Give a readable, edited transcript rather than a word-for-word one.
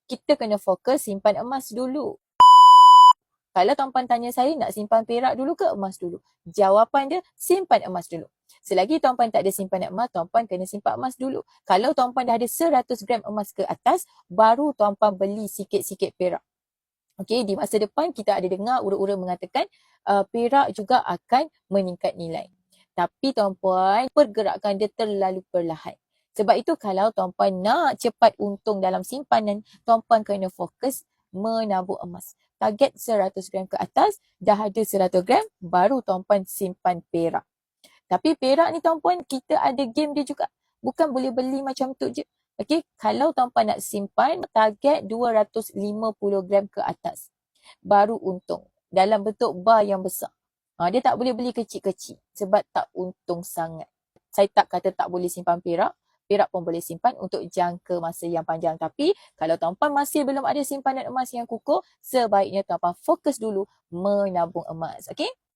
kita kena fokus simpan emas dulu. Kalau tuan-puan tanya saya nak simpan perak dulu ke emas dulu? Jawapan dia simpan emas dulu. Selagi tuan-puan tak ada simpanan emas, tuan-puan kena simpan emas dulu. Kalau tuan-puan dah ada 100 gram emas ke atas, baru tuan-puan beli sikit-sikit perak. Okey, di masa depan kita ada dengar ura-ura mengatakan perak juga akan meningkat nilai. Tapi tuan-puan, pergerakan dia terlalu perlahan. Sebab itu kalau tuan-puan nak cepat untung dalam simpanan, tuan-puan kena fokus menabung emas. Target 100 gram ke atas, dah ada 100 gram, baru tuan-puan simpan perak. Tapi perak ni tuan-puan, kita ada game dia juga. Bukan boleh beli macam tu je. Okey, kalau tuan-puan nak simpan, target 250 gram ke atas. Baru untung. Dalam bentuk bar yang besar. Dia tak boleh beli kecil-kecil sebab tak untung sangat. Saya tak kata tak boleh simpan perak. Perak pun boleh simpan untuk jangka masa yang panjang. Tapi kalau tuan-puan masih belum ada simpanan emas yang kukuh, sebaiknya tuan-puan fokus dulu menabung emas. Okey?